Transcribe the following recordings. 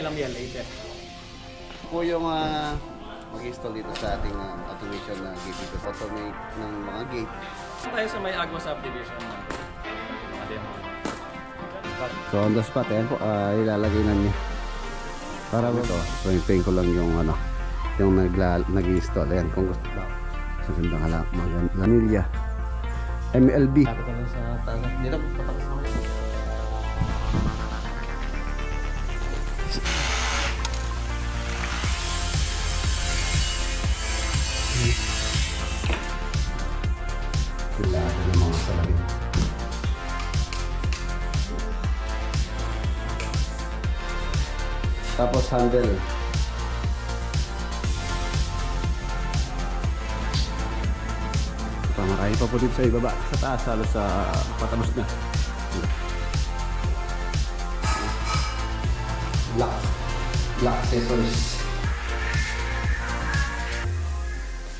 lang yan later. Po yung mag-install dito sa ating automation na gate dito. Automate ng mga gate. Tayo sa may Agua subdivision. Mga demo. So on the spot, ayan po, ilalagay na niya. Para ito, so hintayin ko lang yung yung nag-install. Ayan, kung gusto ba. Sa gandang vanilla. MLB. Lapit na lang sa taas. Dito po patapos na kami. Lahat ng mga salamin. Tapos handle. Marami pa po dito sa ibaba. Sa taas, halos sa patapos na. Black scissors.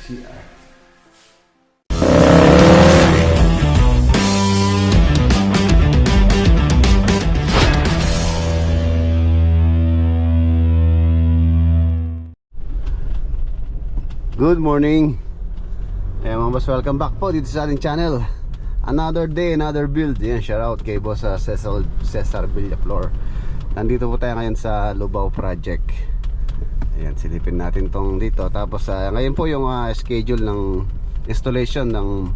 CR. Good morning. Mga boss, welcome back po dito sa ating channel. Another day, another build. Yan, shout out kay boss Cesar Villaflor. Nandito po tayo ngayon sa Lubao Project. Ayan, silipin natin tong dito. Tapos ngayon po yung schedule ng installation ng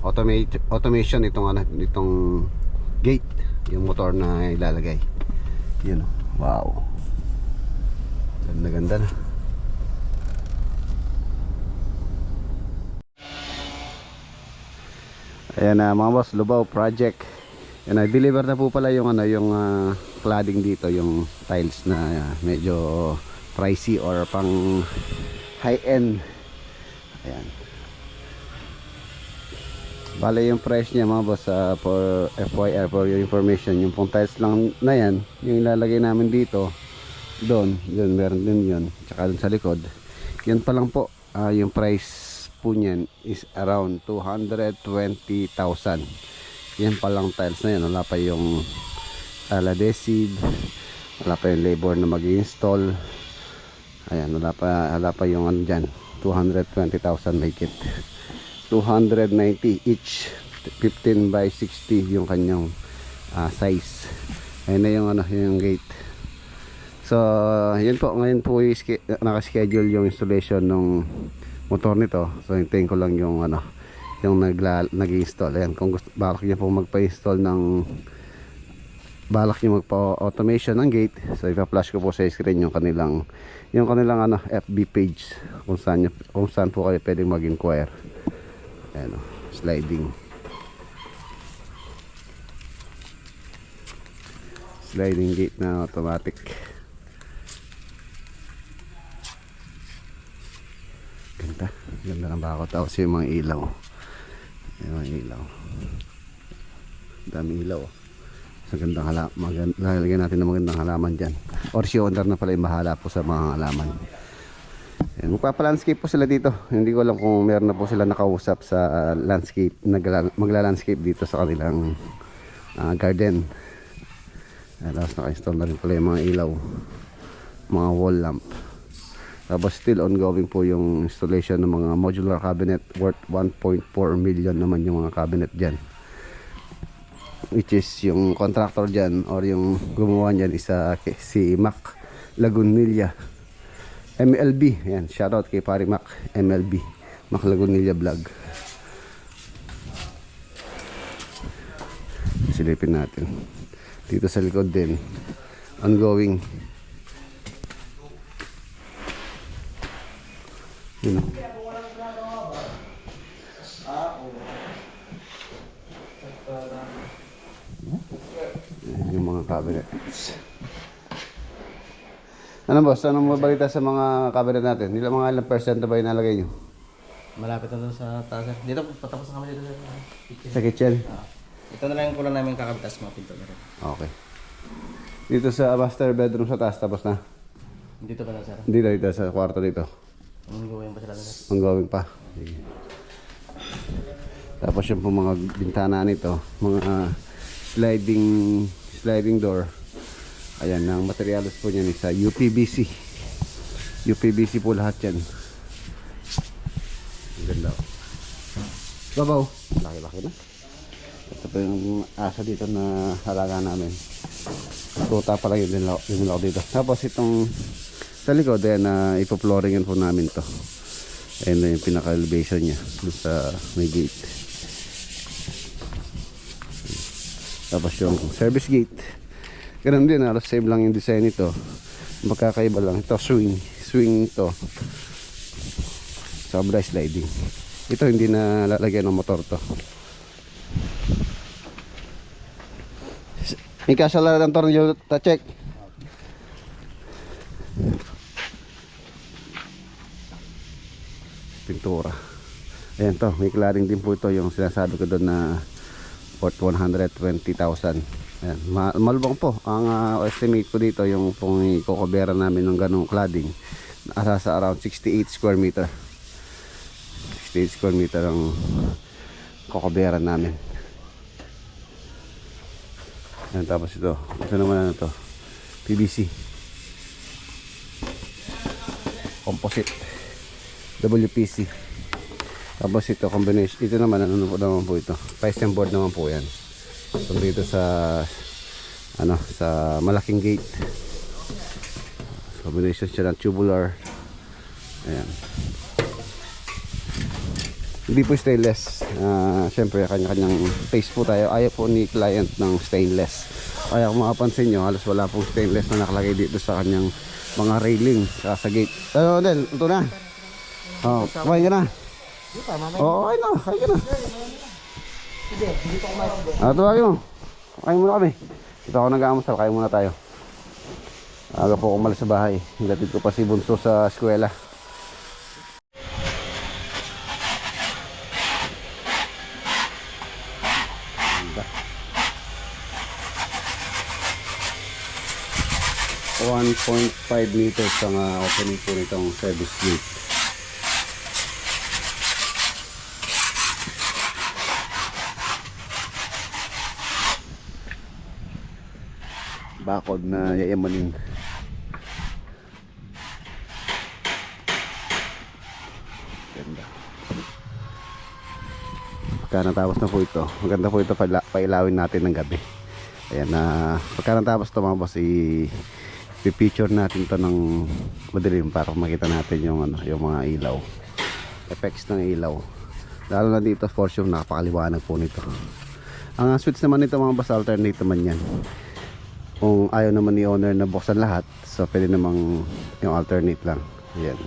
automation itong gate, yung motor na ilalagay. Yun, wow. Ganda na. Ayan mga boss, Lubao Project. Yan, deliver na po pala yung yung cladding dito, yung tiles na medyo pricey or pang high end. Ayan. Bale yung price niya mga boss, for FYR, for your information, yung pong tiles lang na yan, yung ilalagay namin dito, doon meron din yun, tsaka dun sa likod, yun pa lang po, yung price po niyan is around 220,000. Yan palang tiles na yan. Wala pa yung adhesive, wala pa yung labor na mag-install. Ayan, wala pa yung ano dyan. 220,000 make it 290 each. 15 by 60 yung kanyang size. Ayan na yung yung gate. So yun po, ngayon po nakaschedule yung installation ng motor nito. So hintayin ko lang yung yung nag-install. Ayan, kung gusto, balak niya po magpa-install ng magpa-automation ng gate. So ipa-flash ko po sa screen yung kanilang FB page kung saan po kayo pwedeng mag-inquire. Ayan, sliding gate na automatic. Ganda ng bakot. Tapos yung mga ilaw, dami ilaw. Sa gandang halaman, lalagyan natin ng magandang halaman dyan, or si owner na pala yung bahala po sa mga halaman. Magpapa-landscape po sila dito. Hindi ko alam kung meron na po sila nakausap sa landscape, magla-landscape dito sa kanilang garden. Tapos naka-install na rin pala yung mga ilaw, mga wall lamp. Tapos still ongoing po yung installation ng mga modular cabinet worth 1.4 million naman yung mga cabinet dyan, which is yung contractor dyan or yung gumawa dyan is si Mac Lagunilla MLB. Yan, shoutout kay pari Mac MLB, Mac Lagunilla vlog. Silipin natin dito sa likod din, ongoing. Yun, yung mga cabinets. Ano boss, anong mabalita sa mga cabinet natin? Ilang percent ba inalagay nyo? Malapit na doon sa taas. Dito patapos na kami dito sa kitchen. Sa kitchen? Ito na lang yung kulang namin kakabitas, mga pinto na rin. Okay. Dito sa master bedroom sa taas, tapos na? Dito pa na sir? Dito sa kwarto dito. Ongoing pa sila na. Ongoing pa. Sige. Tapos yung po mga bintana nito, mga sliding door. Ayan, ang materials po niyan is UPVC. UPVC po lahat yan. Ang ganda. Babaw. Laki-laki na. Ito po yung asa dito na halaga namin. Tuta pa lang yung dinalaw dito. Tapos itong sa likod, ayan, ipo-flooringan po namin to. Ayan na yung pinaka-elevation nya dun sa may gate. Tapos yung service gate, ganun din, halos same lang yung design nito. Magkakaiba lang ito, swing ito, sobra sliding. Ito hindi na lalagyan ng motor to. May kasala ng tornilyo, check. Pintura. Ayan to, may cladding din po ito, yung sinasabi ko doon na worth 120,000. Ayan, malubang po. Ang estimate ko dito, yung pong ikokobera namin ng ganong cladding, nasa sa around 68 square meter. 68 square meter ang kokobera namin. Ayan, tapos ito naman, ano to, PVC composite WPC. Tapos ito combination, ito naman ano naman po ito, Piston board naman po yan. So dito sa sa malaking gate, combination siya ng tubular. Ayan, hindi po stainless. Siyempre kanya-kanyang taste po tayo. Ayaw po ni client ng stainless. Kaya kung makapansin nyo, halos wala pong stainless na nakalagay dito sa kanyang mga railing sa gate. Ano Del, ito na. Kumain ka na. Oo, okay na, kain ka na. Tawagin mo. Kain muna kami. Ito ako nag-aamusal, kain muna tayo. Aga po ako umalis sa bahay. Hilatid ko pa si Bunso sa eskwela. Ganda. 1.5 meters ang opening po nitong service gate. Bakod na yayamanin. Ganda. Pagka natapos na po ito, maganda po ito pailawin natin ng gabi. Ayan, pagka natapos ito mga boss, i-picture natin ito ng madilim para makita natin yung mga ilaw, effects ng ilaw, lalo na dito for sure napakaliwanag po nito. Ang switch naman nito mga boss, alternate naman yan. Kung ayaw naman ni owner na buksan lahat, so pwede namang yung alternate lang. Ayan,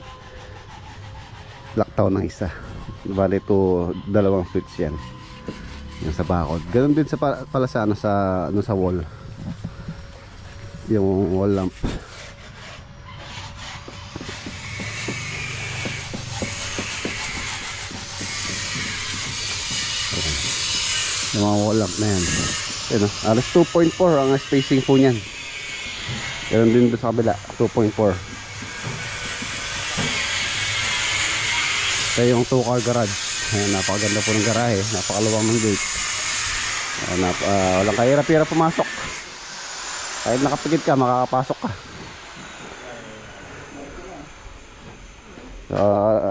lockdown ng isa. Bali ito, dalawang switch yan. Yung sa bakod. Ganun din sa pala sa sa wall. Yung wall lamp. Ayan. Yung mga wall lamp na yan. Ayan, alas 2.4 ang spacing po niyan. Ganun din sa kabila, 2.4. Kaya yung 2-car garage. Ayan, napakaganda po ng garahe, napakaluwang ng gate. Walang kahirap-hirap pumasok. Kahit nakapikit ka, makakapasok ka.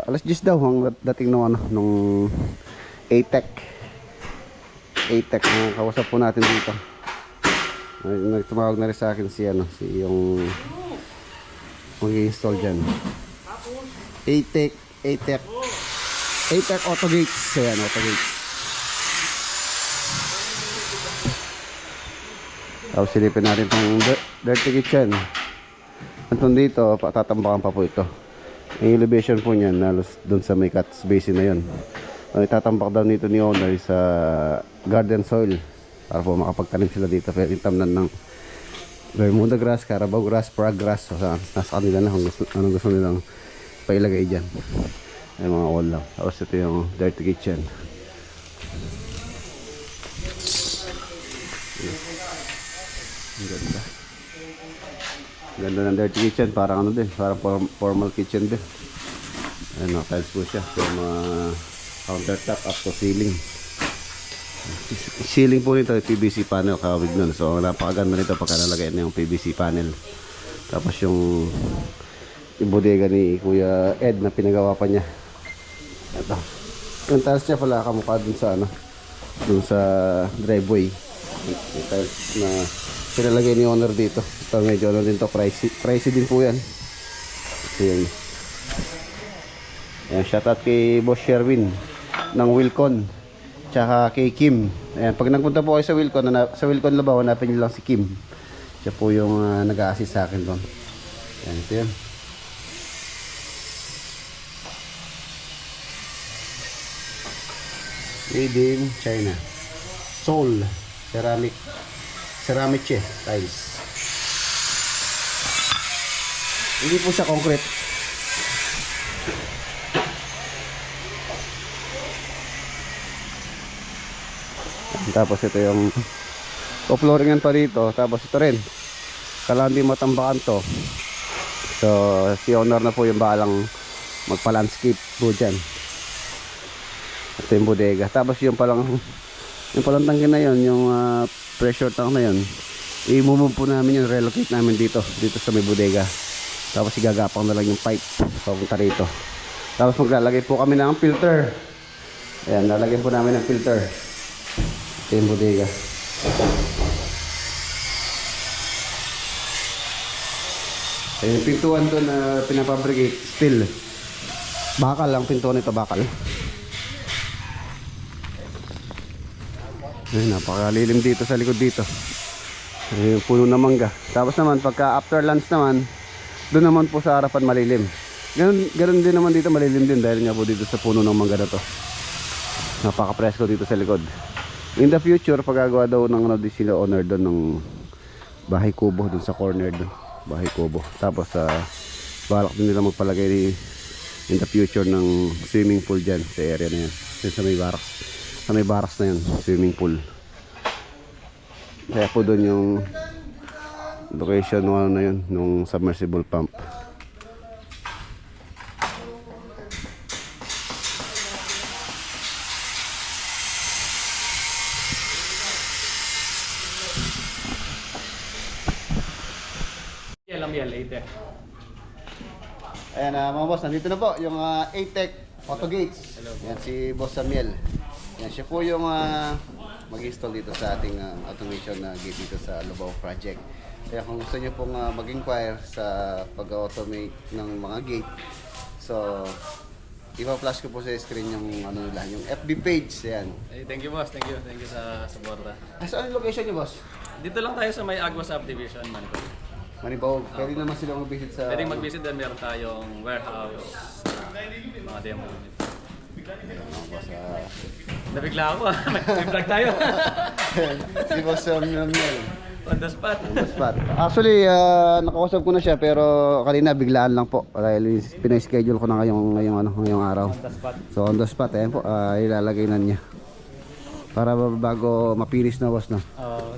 Alas 10 daw ang dating nung A-Tech. A-Tech na kausap po natin dito. Nagtumawag na rin sa akin si yung mag-i-install dyan. A-Tech Auto Gates. Ayan, Auto Gates. Tapos silipin natin itong dirty kitchen. Antun dito, tatambakan pa po ito. Yung elevation po niyan, halos dun sa may cat's basin na yun. Ang itatambak daw nito ni owner sa garden soil para po makapagtanim sila dito. Pwede tamnan ng Bermuda grass, Carabao grass, Prague grass. So, nasa kanila na kung anong gusto nilang pailagay dyan. Ay mga wall lang. Tapos ito yung dirty kitchen. Ang ganda. Ganda ng dirty kitchen. Parang ano din, parang formal kitchen din. Ayan, tiles po siya. So mga countertop up to ceiling. Ceiling po nito, PVC panel kawig nun. So napakaganda nito pagka nalagay na yung PVC panel. Tapos yung bodega ni Kuya Ed na pinagawa pa niya. Ito. Yung tiles niya pala kamukha dun sa ano, dun sa driveway. Yung tiles na pinalagay ni owner dito. Ito medyo ano din to, pricey din po yan. So yan. Ayan, shoutout kay Boss Sherwin ng Wilcon. Tsaka kay Kim. Ayan, pag nagpunta po kayo sa Wilcon Labaw, hanapin nyo lang si Kim. Siya po yung nag-a-assist sa akin doon. Ayan, ito yan. Made in China. Seoul. Ceramic tiles. Hindi po siya concrete. Tapos ito yung flooringan pa dito. Tapos ito rin, kailangan di matambakan to. So si owner na po yung bahalang magpa-landscape po dyan. Ito yung bodega. Tapos yung palang tangke na yun, yung pressure tank na yun, i-move po namin yun, relocate namin dito sa may bodega. Tapos igagapang na lang yung pipe papunta rito. Tapos maglalagay po kami ng filter. Ayan, lalagyan po namin ng filter. Ito yung bodega. Ayan, yung pintuan doon na pinapabricate, steel. Bakal ang pintuan nito, bakal. Ay, napakalilim dito sa likod dito. Ay, puno na mangga. Tapos naman pagka after lunch naman, doon naman po sa harapan malilim. Ganun din naman dito, malilim din dahil nga po dito sa puno ng mangga na to. Napaka-presko dito sa likod. In the future, pagagawa daw ng ano, di sila owner doon ng bahay kubo doon sa corner doon. Bahay kubo. Tapos balak din nila magpalagay in the future ng swimming pool dyan sa area na yan. Sa may barracks. Sa may barracks na yan, swimming pool. Kaya po doon yung location na yun, nung submersible pump. Ayan mga boss, nandito na po yung ATEC Auto Gates. Yan si Boss Samuel. Yan siya po yung mag-install dito sa ating automation na gate dito sa Lubao project. Kaya kung gusto niyo pong mag-inquire sa pag-automate ng mga gate, so ipa-flash ko po sa screen yung ano nila, yung FB page. Yan. Hey, thank you boss, thank you sa suporta. Saan yung location niyo, boss? Dito lang tayo sa may Agua Subdivision, Manipur. Manibawag. Pwede naman sila mag-visit sa... Pwedeng mag-visit doon, meron tayong warehouse, mga demo unit. Boss, Nabigla ako, may vlog tayo. si Boss Samuel. On the spot. Actually, nakausap ko na siya pero kanina biglaan lang po dahil pina-schedule ko na ngayong araw. On the spot. So on the spot, ayan po, ilalagay na niya. Para bago mapinis na, boss, no?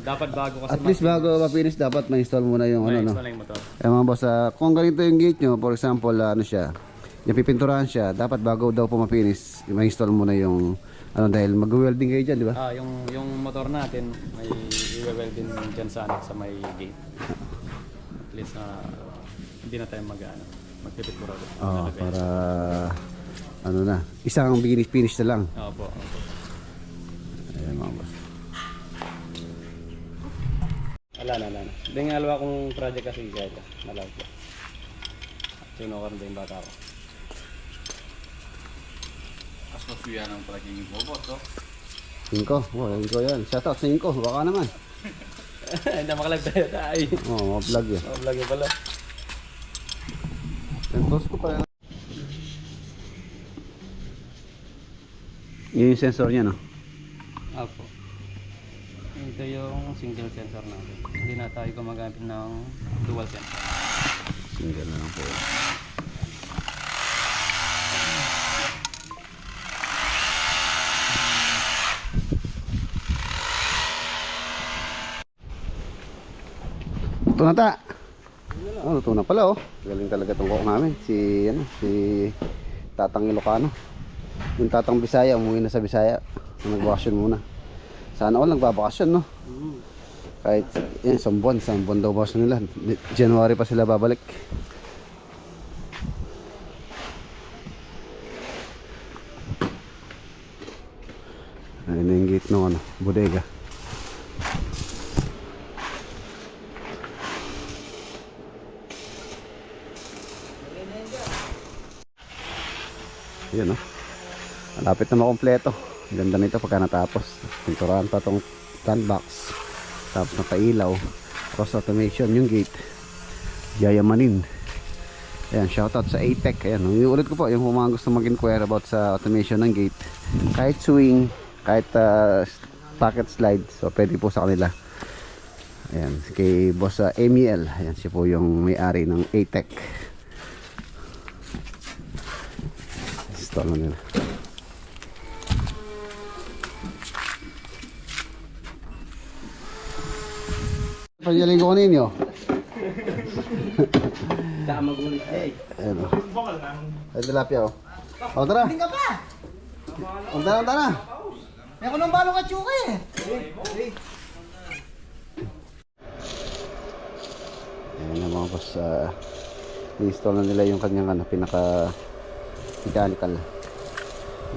Dapat bago kasi At least bago mapinis dapat ma-install muna yung may ano, no? install na yung motor. Mga boss, kung ganito yung gate nyo, for example, ano siya, yung pipinturahan siya, dapat bago daw po mapinis, ma-install muna yung ano, dahil mag-welding kayo dyan, di ba? Yung motor natin, may i-weld din dyan sa may gate. At least hindi na tayo magpipintura doon. Para ano na, isang finish na lang. Opo. Ayan mga boss. Wala na. Hindi nga alawa kong project kasi kaya malawag ko. Sinukan na yung bata ko. Asosya ng palaging bobot, oh. 5 yan. Shoutout sa 5, baka naman. Hindi na makalag tayo. Oo, vlog yan. Vlog yun pala. Sentos ko pala. Yun yung sensor niya, no? Apo. Ito yung single sensor natin. Hindi na tayo gumagamit ng dual sensor. Single na lang po. Ito na ta. Ito na pala, oh. Galing talaga itong kok namin. Si Tatang Ilocano. Yung Tatang Bisaya, umuwi na sa Bisaya. Nag-vacation muna. Sana all nagbabakasyon, no? Kahit isang buwan daw bakasyon nila. January pa sila babalik. Ayun na yung gate ng ano, bodega. Yun, no? Malapit na makompleto. Ganda nito pagka natapos. Pinturahan pa itong front box. Tapos napailaw. Cross automation yung gate. Yayamanin. Ayan, shoutout sa ATEC. Ayan, ulit ko po yung mga gusto mag-inquire about sa automation ng gate. Kahit swing, kahit pocket slide. So pwede po sa kanila. Ayan, kay boss Amiel. Ayan, siya po yung may-ari ng ATEC. Install na nila. Pagyaling ko ninyo. Saka magulit eh. Ayan o. Ay, tilapia o. O, tara. Hindi ka pa! O, tara. May ako ng balong at yuka eh. Ayan na mga boss. I-install na nila yung kanyang ano, pinaka mechanical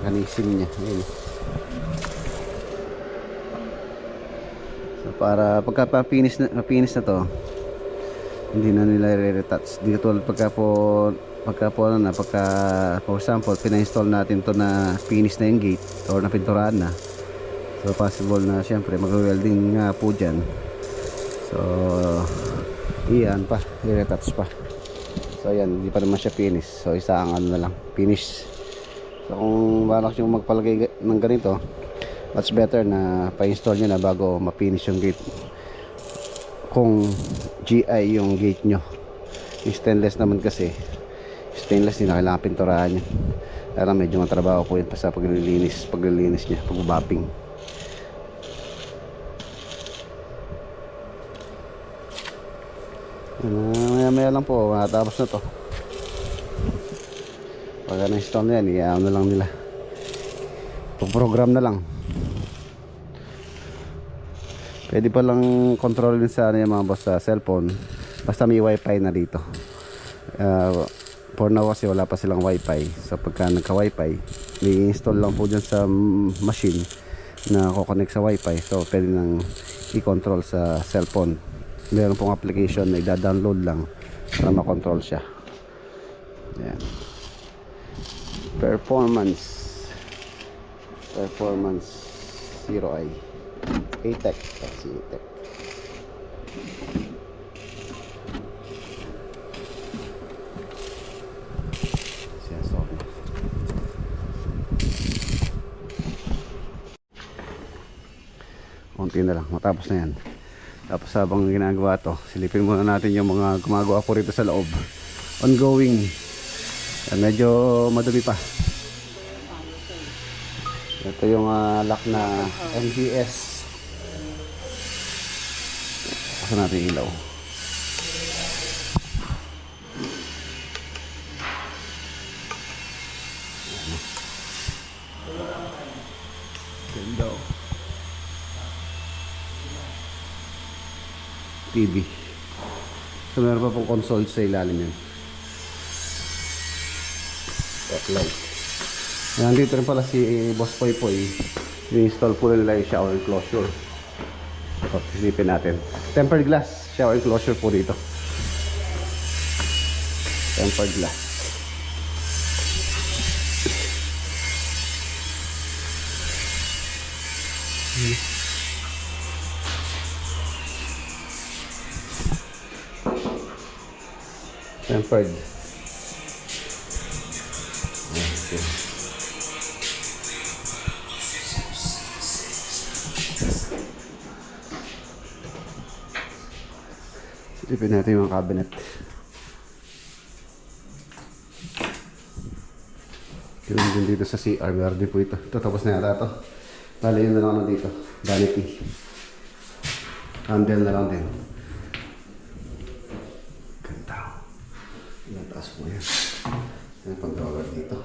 mechanism niya. Ayan. So para pagka mapinis na to, hindi na nila i-retouch. Di tulad pagka for example pina-install natin to na finish na yung gate or na pinturahan na. So possible na syempre mag-welding nga po dyan. So iyan pa, i-retouch pa. So ayan, hindi pa naman siya finish. So isang ano na lang, finish. So kung balak yung magpalagay ng ganito, much better na pa-install nyo na bago ma-finish yung gate. Kung GI yung gate nyo, yung stainless naman kasi, stainless din na kailangan pinturahan nyo. Kaya medyo matrabaho po yun pa sa paglilinis niya, pag-bapping. Maya lang po, matapos na to. Pag na-install na yan, i-ano na lang nila, pag-program na lang. Pwede pa lang controlin sa ano yung mga boss sa cellphone, basta may wifi na dito. For now kasi wala pa silang wifi. So pagka nagka-wifi, i-install lang po dyan sa machine na kukonect sa wifi. So pwede nang i-control sa cellphone. Meron pong application na i-download lang para makontrol siya. Ayan. Performance 0i ATEC. That's ATEC. Konti na lang, matapos na yan. Tapos habang ginagawa to, silipin muna natin yung mga gumagawa ko rito sa loob. Ongoing. Medyo madumi pa. Ito yung lock na MGS. Pasan natin ilaw. Window. TV. So meron pa pong console sa ilalim yan. Light. Nandito rin pala si Boss Poy Poy. I-install po nila yung shower enclosure. So, silipin natin. Tempered glass shower enclosure po dito. Tempered glass. Tempered. Okay. Silipin natin yung mga cabinet. Yun din dito sa CR. Meron din po ito. Ito tapos na yata ito. Bali yun na lang dito. Vanity. Handle na lang din. Ganda. Ilang taas po yan. May controller dito.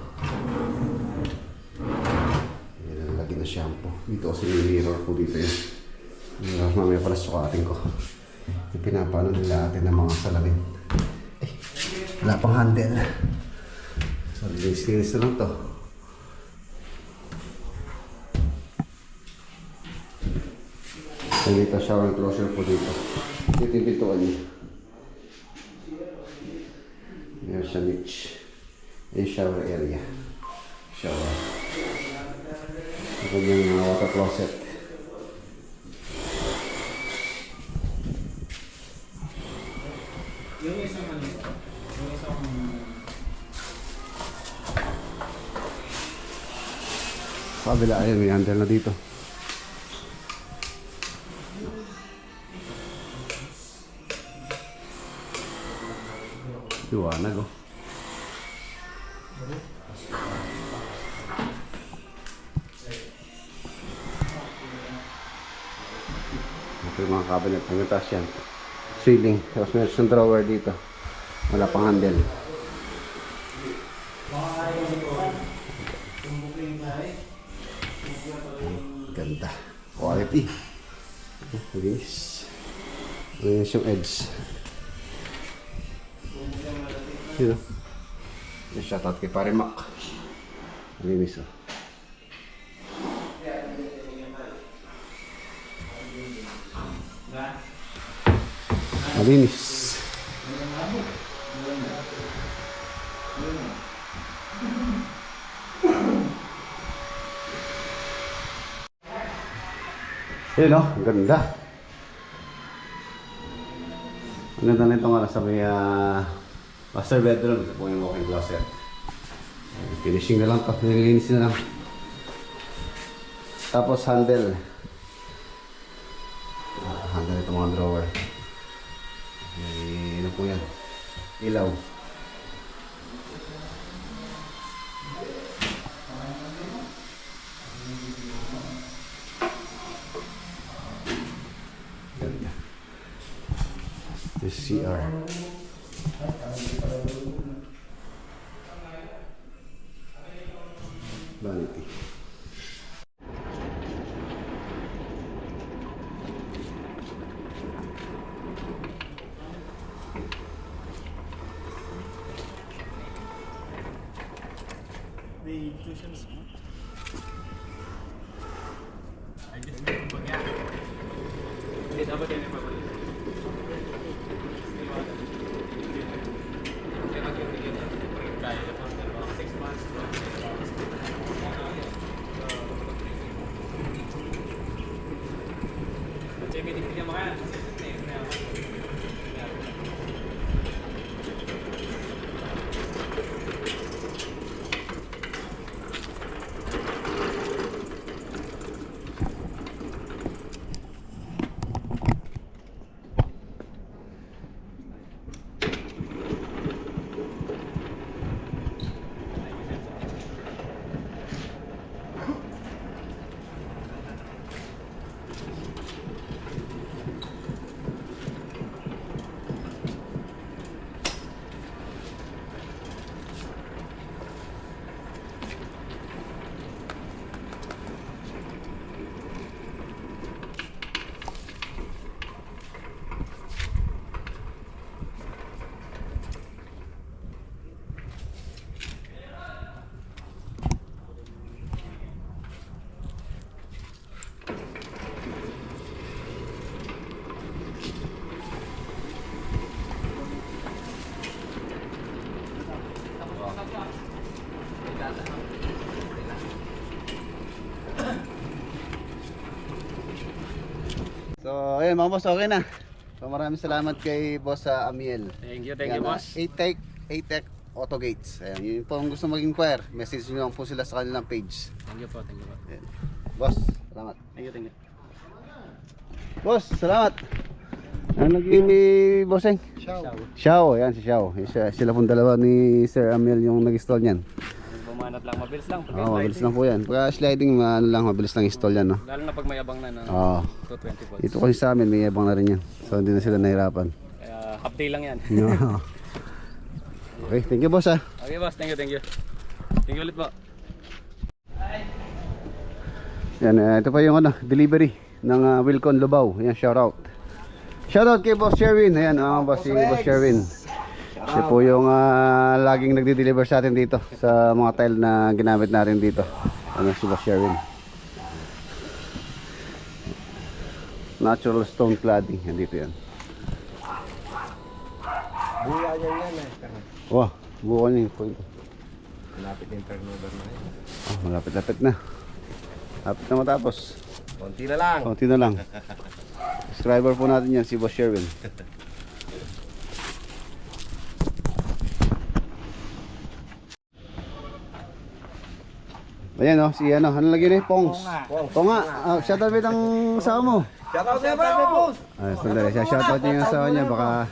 Nilalagay lagi na shampoo. Dito kasi may mirror po dito yun. Mamaya pala sukatin ko. Yung pinapano nila atin ng mga salamin. Eh, wala pang handle. So, linis na lang to. Dito shower enclosure po dito. Dito yung pintuan niya. Meron siya niche. Yung shower area. Shower. Ito yung water closet. Yung isang ano, yung isang... Kabila, ayun, may handle na dito. Liwanag oh. Ito yung mga cabinet. Ang taas yan. Ceiling. Tapos meron siyang drawer dito. Wala pang handle. Ganda. Quality. Linis. Linis yung edge. Yun o. Yung shoutout kay Pare Mac. Linis o. Malinis. Yun o, ang ganda. Ang ganda na ito nga sa may master bedroom. Ito po yung walk-in closet. Finishing na lang ito, nililinis na lang. Tapos handle. Handle ito mga drawer. Ano po yan? Ilaw. Ganda. This CR. Vanity. May inclusions mo? I guess hindi dapat yan yung pabalik. Kaya na po 6 months. Kasi binibigyan mo kaya. So, ayun mga boss, okay na. So, maraming salamat kay Boss Amiel. Thank you boss. 8Tech Auto Gates. Ayan, yun po ang gusto mag-inquire. Message nyo lang po sila sa kanilang page. Thank you po. Ayan. Boss, salamat. Thank you. Boss, salamat. Ano nag-i bossing? Xiao, yan si Xiao. Sila pong dalawa ni Sir Amiel yung nag-install niyan. Bumanat lang, mabilis lang. Oo, mabilis lang po yan. Pagka sliding, ano lang, mabilis lang install yan, no? Lalo na pag may abang na, no? Oo. 220 volts. Ito kasi sa amin, may ibang na rin yan. So, hindi na sila nahirapan. Kaya half day lang yan. No. Okay, thank you boss ha. Okay boss, thank you. Thank you ulit po. Yan, ito pa yung ano, delivery ng Wilcon Lubao. Yan, shoutout. Shoutout kay Boss Sherwin. Ayan, boss, si Boss Sherwin. Siya po yung laging nagde-deliver sa atin dito sa mga tile na ginamit natin dito. Ano, si Boss Sherwin. Natural stone cladding. Yan dito yan. Buya niya yan eh. Wow, buo niya yung point. Malapit yung turnover na yun. Oh, malapit-lapit na. Lapit na matapos. Konti na lang. Konti na lang. Subscriber po natin yan, si Boss Sherwin. Ayan o, si ano lagi na yung Pongs. Ponga, shoutout bit ang asawa mo. Shoutout niya bro! Ay, sandali, shoutout niya yung asawa niya, baka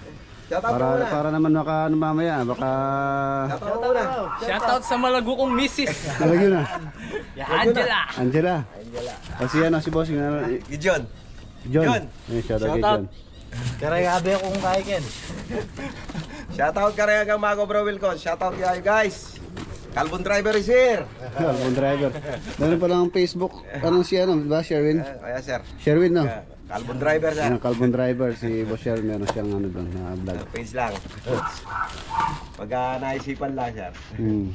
para naman maka ano mamaya, baka Shoutout sa malago kong misis. lagi na. Angela. Angela. O si ano, si Boss, yung Gijon. John. Ayan, shoutout kay John. Karagabi akong kaikin. Shoutout ka rin hanggang Mago Bro Wilcon. Shoutout kayo guys. Calvin Driver is here. Albon driver. Meron pa lang Facebook. Anong si ano, ba Sherwin? Kaya sir. Sherwin no? Calvin Driver sir. Yung Calvin driver, si Boss Sherwin, meron siyang ano doon na vlog. Page lang. Pag naisipan lang sir. Hmm.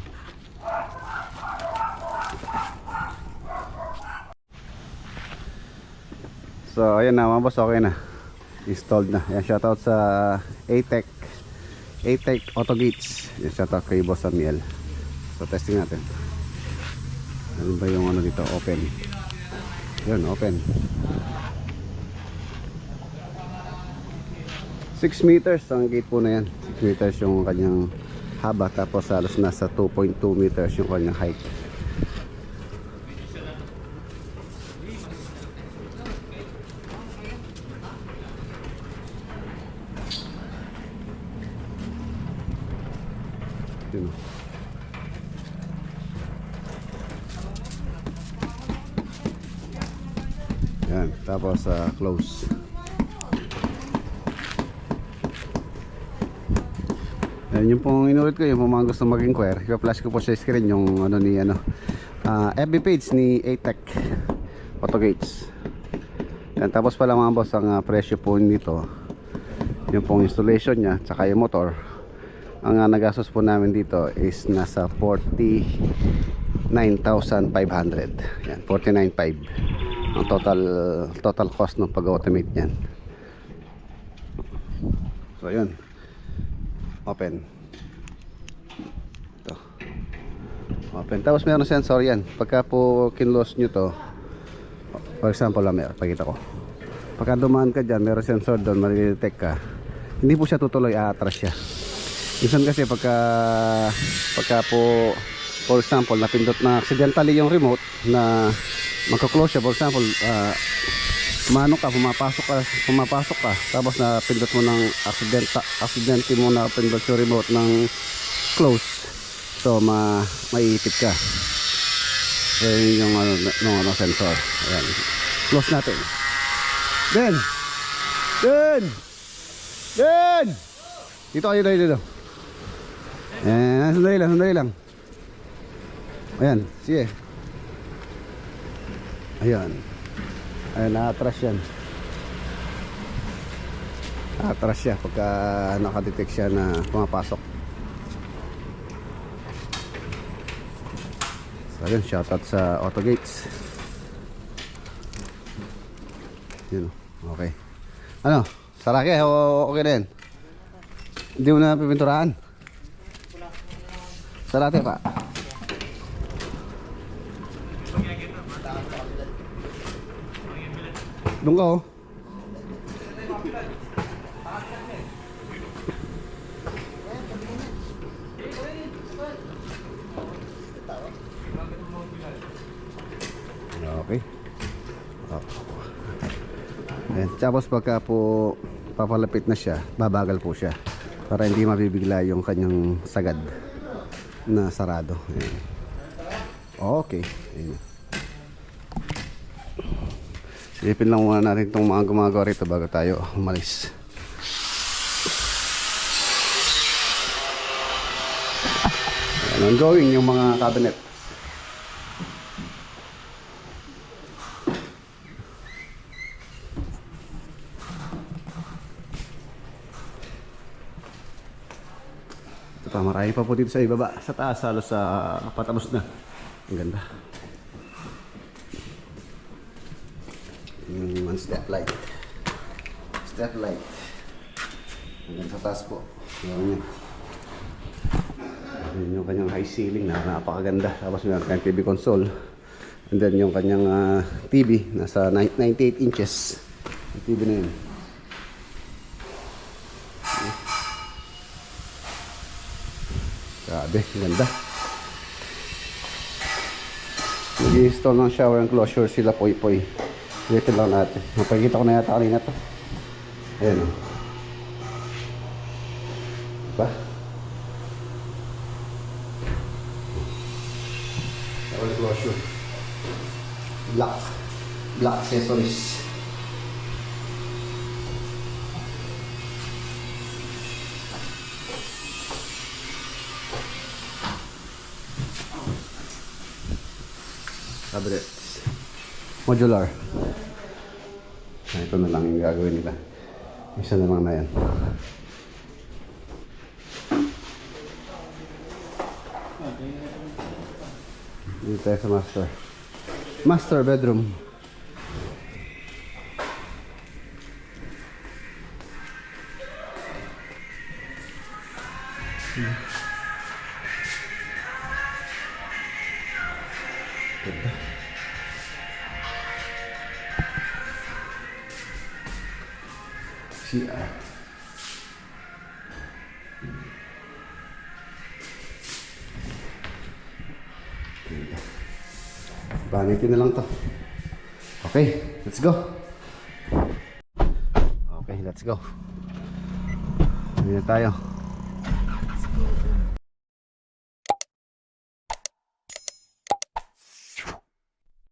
So ayan na mga boss, okay na. Installed na. Yan, shoutout sa ATEC Auto Gates. Yan, shoutout kay Boss Amiel. So testing natin. Ano ba yung ano dito? Open. Yun, open. 6 meters ang gate po na yan. 6 meters yung kanyang haba, tapos halos nasa 2.2 meters yung kanyang height. Yun. Yan, tapos close. Yan yung pong inulit ko, yung mga gusto mag-inquire, i-flash ko po sa screen yung ano ni ano, FB page ni ATEC Auto Gates. Yan, tapos pala mga boss, ang presyo po nito, yung pong installation nya, tsaka yung motor, ang nagastos po namin dito is nasa 49,500. Yan, 49,500 ang total cost ng pag-automate niyan. So yun, open. Ito, open. Tapos meron sensor yan. Pagka po kinlose nyo to, for example lang, pakita ko, pagka dumaan ka dyan, meron sensor doon, malidetect ka, hindi po siya tutuloy, aatras siya. Minsan kasi pagka po, for example, napindot na accidentally yung remote na magka-close siya, for example, pumapasok ka, tapos napindot mo ng accidentally mo na pindot yung remote ng close, so maiipit ka. So yun yung ano, sensor. Ayan, close natin. Then dito. Ayan, sandali lang. Ayan, sige. Ayan, na-atras yan. Atras siya pagka nakadetect siya na pumapasok. So yun, shoutout sa Auto Gates. Yun, okay. Ano, sarake, okay na yan? Hindi mo na pipinturahan? Sarate pa. Doon ka oh. Okay. Ayan. Tapos pagka po papalapit na siya, babagal po siya para hindi mabibigla yung kanyang sagad na sarado. Ayan. Okay. Ayan. Silipin lang muna natin itong mga gumagawa rito bago tayo umalis. Ayan, ongoing yung mga cabinet. Tayo pa po dito sa ibaba. Sa taas, halos sa patapos na. Ang ganda. Yung step light. Step light. Hanggang sa taas po. Yan. Yun yung kanyang high ceiling na napakaganda. Tapos meron kanyang TV console. And then yung kanyang TV nasa 98 inches. Yung TV na yun. Grabe, ganda. Nag-install ng shower enclosure sila Poy. Dito lang natin. Mapagkita ko na yata kanina to. Ayan o. Diba? Shower enclosure. Black accessories. Cabinets. Modular. Ito na lang yung gagawin nila. Isa na lang na yan. Dito tayo sa master. Master bedroom. CR. Vanity na lang to. Okay, let's go. Okay, let's go. Hindi na tayo.